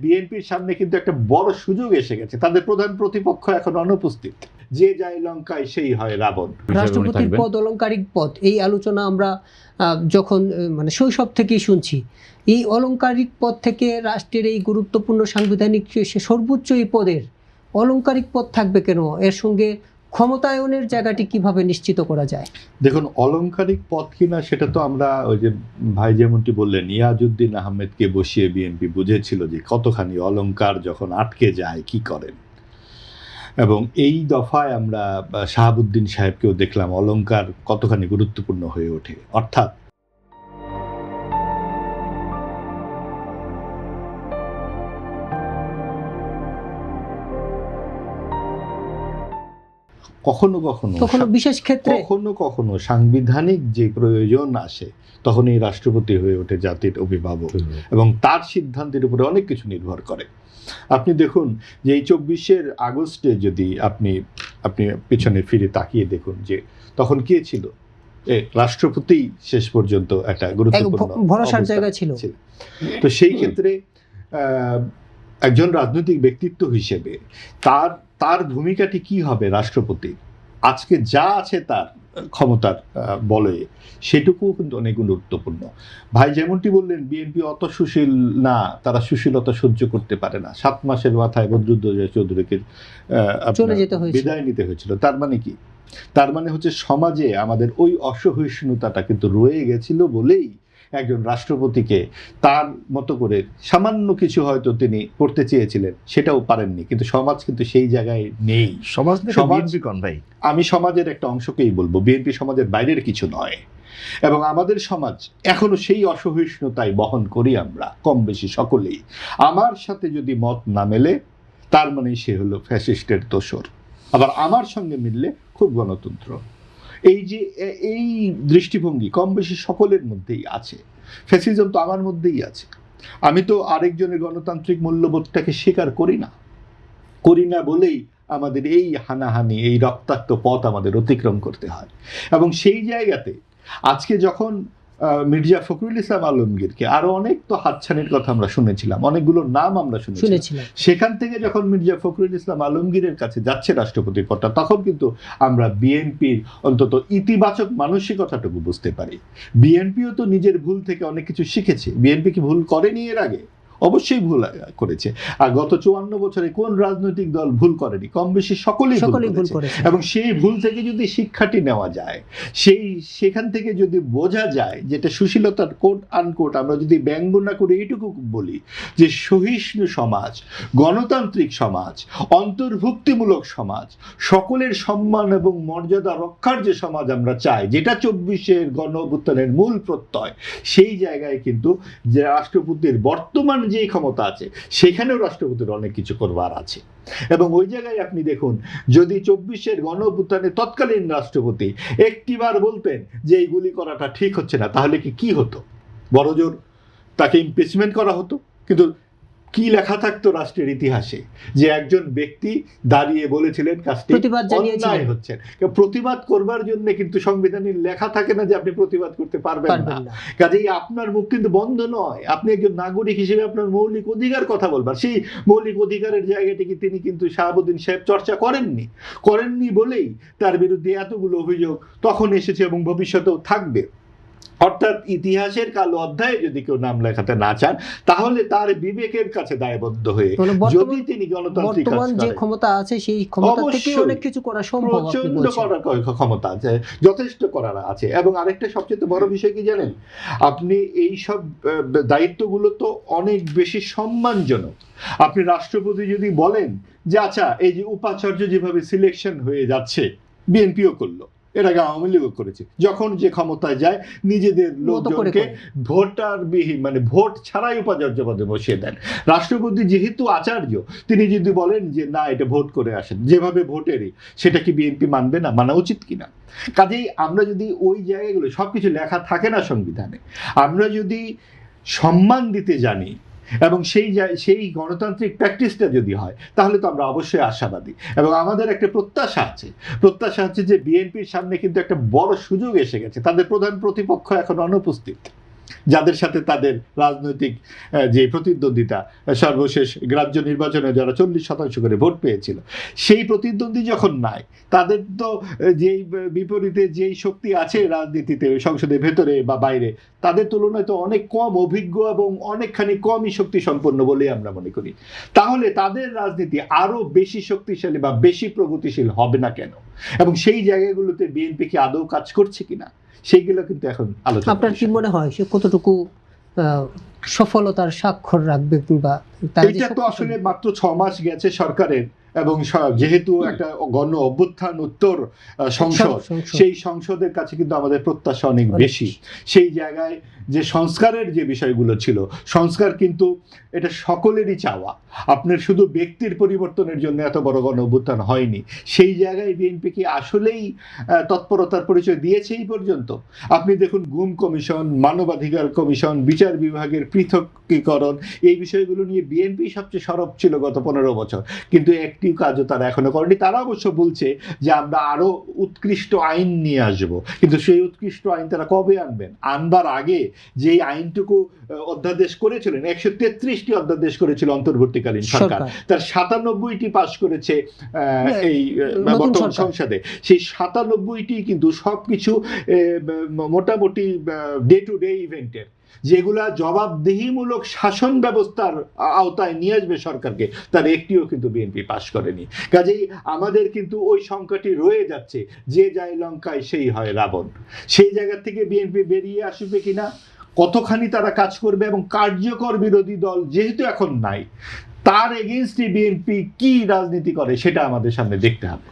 বিএনপির সামনে কিন্তু একটা বড় সুযোগ এসে গেছে, তাদের প্রধান প্রতিপক্ষ এখন অনুপস্থিত। যে যায় লঙ্কায় সেই হয় রাবণ। রাষ্ট্রপতির পদ অলংকারিক পদ, এই আলোচনা আমরা যখন শৈশব থেকেই শুনছি। এই অলংকারিক পদ থেকে রাষ্ট্রের এই গুরুত্বপূর্ণ সাংবিধানিক সর্বোচ্চ এই পদের অলংকারিক পদ থাকবে কেন? এর সঙ্গে ক্ষমতায়নের জায়গাটি কিভাবে নিশ্চিত করা যায়? দেখুন, অলংকারিক পদ কিনা সেটা তো আমরা ওই যে ভাই যেমনটি বললেন, ইয়াজউদ্দিন আহমেদকে বসিয়ে বিএনপি বুঝেছিল যে কতখানি অলংকার যখন আটকে যায় কি করেন। এবং এই দফায় আমরা শাহাবুদ্দিন সাহেবকেও দেখলাম অলংকার কতখানি গুরুত্বপূর্ণ হয়ে ওঠে। অর্থাৎ কখনো কখনো বিশেষ ক্ষেত্রে কখনো সাংবিধানিক যে প্রয়োজন আসে তখন এই রাষ্ট্রপতি হয়ে ওঠে জাতির অভিভাবক, এবং তার সিদ্ধান্তের উপরে অনেক কিছু নির্ভর করে। আপনি দেখুন যে এই 24 আগস্টে যদি আপনি পিছনে ফিরে তাকিয়ে দেখুন যে তখন কে ছিল, রাষ্ট্রপতি শেষ পর্যন্ত একটা গুরুত্বপূর্ণ ভরসার জায়গা ছিল। তো সেই ক্ষেত্রে একজন রাজনৈতিক ব্যক্তিত্ব হিসেবে তার ভূমিকাটি কি হবে রাষ্ট্রপতি, আজকে যা আছে তার ক্ষমতার বলে, সেটুকুও কিন্তু অনেক গুরুত্বপূর্ণ। ভাই যেমনটি বললেন, বিএনপি অত সুশীল না, তারা সুশীলতা সহ্য করতে পারে না। 7 মাসের মাথায় বদরুদ্দোজা চৌধুরীকে বিদায় নিতে হয়েছিল। তার মানে কি? তার মানে হচ্ছে সমাজে আমাদের ওই অসহিষ্ণুতাটা কিন্তু রয়ে গেছিল বলেই একজন রাষ্ট্রপতিকে তার মতো করে সামান্য কিছু হয়তো তিনি করতে চেয়েছিলেন, সেটাও পারেননি। কিন্তু সমাজ কিন্তু সেই জায়গায় নেই। আমি সমাজের একটা অংশকেই বলবো, বিএনপি সমাজের বাইরের কিছু নয়। এবং আমাদের সমাজ এখনো সেই অসহিষ্ণুতাই বহন করি আমরা কম বেশি সকলেই। আমার সাথে যদি মত না মেলে তার মানে সে হলো ফ্যাসিস্টের দোসর, আবার আমার সঙ্গে মিললে খুব গণতন্ত্র। এই যে এই দৃষ্টিভঙ্গি কম বেশি সকলের মধ্যেই আছে। ফ্যাসিজম তো আমার মধ্যেই আছে। আমি তো আরেকজনের গণতান্ত্রিক মূল্যবোধটাকে স্বীকার করি না বলেই আমাদের এই হানাহানি, এই রক্তাক্ত পথ আমাদের অতিক্রম করতে হয়। এবং সেই জায়গাতে আজকে যখন মির্জা ফখরুল ইসলাম আলমগীরকে, আরো অনেক তো হাতছানির কথা আমরা শুনেছিলাম, অনেকগুলো নাম আমরা শুনেছিলাম, সেখান থেকে যখন মির্জা ফখরুল ইসলাম আলমগীরের কাছে যাচ্ছে রাষ্ট্রপতির পদটা, তখন কিন্তু আমরা বিএনপির অন্তত ইতিবাচক মানসিকতাটুকু বুঝতে পারি। বিএনপিও তো নিজের ভুল থেকে অনেক কিছু শিখেছে। বিএনপি কি ভুল করেনি এর আগে? অবশ্যই ভুল করেছে। আর গত 54 বছরে কোন রাজনৈতিক দল ভুল করেনি? কম বেশি সকলেই ভুল করেছে। এবং সেই ভুল থেকে যদি শিক্ষাটি নেওয়া যায়, সেখান থেকে যদি বোঝা যায়, যেটা সুশীলতার কোট আনকোট আমরা যদি ব্যঙ্গ না করে এইটুকু বলি যে সহিষ্ণু সমাজ, গণতান্ত্রিক সমাজ, অন্তর্ভুক্তিমূলক সমাজ, সকলের সম্মান এবং মর্যাদা রক্ষার যে সমাজ আমরা চাই, যেটা 24 গণ অভ্যুত্থানের মূল প্রত্যয়, সেই জায়গায় কিন্তু যে রাষ্ট্রপতির বর্তমান যে ক্ষমতা আছে সেখানেও রাষ্ট্রপতির অনেক কিছু করবার আছে। এবং ওই জায়গায় আপনি দেখুন, যদি 24 গণ অভ্যুত্থানের তৎকালীন রাষ্ট্রপতি একটিবার বলতেন যে এই গুলি করাটা ঠিক হচ্ছে না, তাহলে কি হতো? বড়জোর তাকে ইমপিচমেন্ট করা হতো। কিন্তু কি লেখা থাকতো রাষ্ট্রের ইতিহাসে যে একজন ব্যক্তি দাঁড়িয়ে বলেছিলেন কাজটি অন্যায় হচ্ছে। প্রতিবাদ করবার জন্য কিন্তু সংবিধানে লেখা থাকে না যে আপনি প্রতিবাদ করতে পারবেন না। কাজেই আপনার মুখ কিন্তু বন্ধ নয়। আপনি একজন নাগরিক হিসেবে আপনার মৌলিক অধিকার কথা বলবার, সেই মৌলিক অধিকারের জায়গাটিকে তিনি কিন্তু শাহাবুদ্দিন সাহেব চর্চা করেননি বলেই তার বিরুদ্ধে এতগুলো অভিযোগ তখন এসেছে এবং ভবিষ্যতেও থাকবে। অর্থাৎ ইতিহাসের কালো অধ্যায়ে যদি কেউ নাম লেখাতে না চান, তাহলে তার বিবেকের কাছে দায়বদ্ধ হয়ে যদি তিনি গণতান্ত্রিক যে ক্ষমতা আছে সেই ক্ষমতা থেকে অনেক কিছু করা সম্ভব, প্রচন্ড করার ক্ষমতা আছে, যথেষ্ট করার আছে। এবং আরেকটা সবচেয়ে বড় বিষয় কি জানেন, আপনি এই সব দায়িত্বগুলো তো অনেক বেশি সম্মানজনক। আপনি রাষ্ট্রপতি যদি বলেন যে আচ্ছা, এই যে উপাচার্য যেভাবে সিলেকশন হয়ে যাচ্ছে, বিএনপিও করলো, এর আগে আওয়ামী লীগও করেছে, যখন যে ক্ষমতায় যায় নিজেদের লোকজনকে ভোটারবিহীন ভোট ছাড়াই উপাচার্য পদে বসিয়ে দেন। রাষ্ট্রপতি যেহেতু আচার্য, তিনি যদি বলেন যে না, এটা ভোট করে আসেন যেভাবে ভোটেরই, সেটা কি বিএনপি মানবে না? মানা উচিত কিনা? কাজেই আমরা যদি ওই জায়গাগুলো, সবকিছু লেখা থাকে না সংবিধানে, আমরা যদি সম্মান দিতে জানি এবং সেই গণতান্ত্রিক প্র্যাকটিসটা যদি হয়, তাহলে তো আমরা অবশ্যই আশাবাদী। এবং আমাদের একটা প্রত্যাশা আছে যে বিএনপির সামনে কিন্তু একটা বড় সুযোগ এসে গেছে, তাদের প্রধান প্রতিপক্ষ এখন অনুপস্থিত। যাদের সাথে তাদের রাজনৈতিক যে প্রতিদ্বন্দ্বিতা, সর্বশেষ গ্রাহ্য নির্বাচনে যারা 40% করে ভোট পেয়েছিল, সেই প্রতিদ্বন্দ্বী যখন নাই, তাদের তো যেই বিপরীতে যেই শক্তি আছে রাজনীতিতে সংসদের ভেতরে বা বাইরে, তাদের তুলনায় তো অনেক কম অভিজ্ঞ এবং অনেকখানি কমই শক্তি সম্পন্ন বলে আমরা মনে করি। তাহলে তাদের রাজনীতি আরো বেশি শক্তিশালী বা বেশি প্রগতিশীল হবে না কেন, এবং সেই জায়গাগুলোতে বিএনপি কি আদৌ কাজ করছে কিনা, সেইগুলো কিন্তু এখন আলোচনা। আপনার কি মনে হয় সে কতটুকু সফলতার স্বাক্ষর রাখবে, কিংবা এটা তো আসলে মাত্র 6 মাস গেছে সরকারের, এবং যেহেতু একটা গণ অভ্যুত্থান উত্তর সংসদ, সেই সংসদের কাছে কিন্তু আমাদের প্রত্যাশা অনেক বেশি। সেই জায়গায় যে সংস্কারের যে বিষয়গুলো ছিল, সংস্কার কিন্তু এটা সকলেরই চাওয়া, আপনার শুধু ব্যক্তির পরিবর্তনের জন্য এত বড় গণ অভ্যুত্থান হয়নি। সেই জায়গায় বিএনপি কি আসলেই তৎপরতার পরিচয় দিয়েছে এই পর্যন্ত? আপনি দেখুন, গুম কমিশন, মানবাধিকার কমিশন, বিচার বিভাগের পৃথকীকরণ, এই বিষয়গুলো নিয়ে বিএনপি সবচেয়ে সরব ছিল গত 15 বছর, কিন্তু একটি কাজও তারা এখনো করেনি। তারা অবশ্য বলছে যে আমরা আরো উৎকৃষ্ট আইন নিয়ে আসব, কিন্তু সেই উৎকৃষ্ট আইন তারা কবে আনবেন? আনবার আগে যেই আইনটুকু অধ্যাদেশ করেছিলেন, 133টি অধ্যাদেশ করেছিল অন্তর্বর্তীকালীন সরকার, তার 97টি পাশ করেছে এই বর্তমান সংসদে। সেই 97টি কিন্তু সবকিছু মোটামুটি ডে টু ডে ইভেন্টের, যেগুলা জবাবদিহিমূলক শাসন ব্যবস্থার আওতায় নিয়ে আসবে সরকারকে, তার একটিও কিন্তু বিএনপি পাশ করেনি। কাজেই আমাদের কিন্তু ওই সংখ্যাটি রয়ে যাচ্ছে, যে যায় লঙ্কায় সেই হয় রাবণ। সেই জায়গা থেকে বিএনপি বেরিয়ে আসবে কিনা, কতখানি তারা কাজ করবে, এবং কার্যকর বিরোধী দল যেহেতু এখন নাই, তার এগেইনস্টে বিএনপি কি রাজনীতি করে সেটা আমাদের সামনে দেখতে হবে।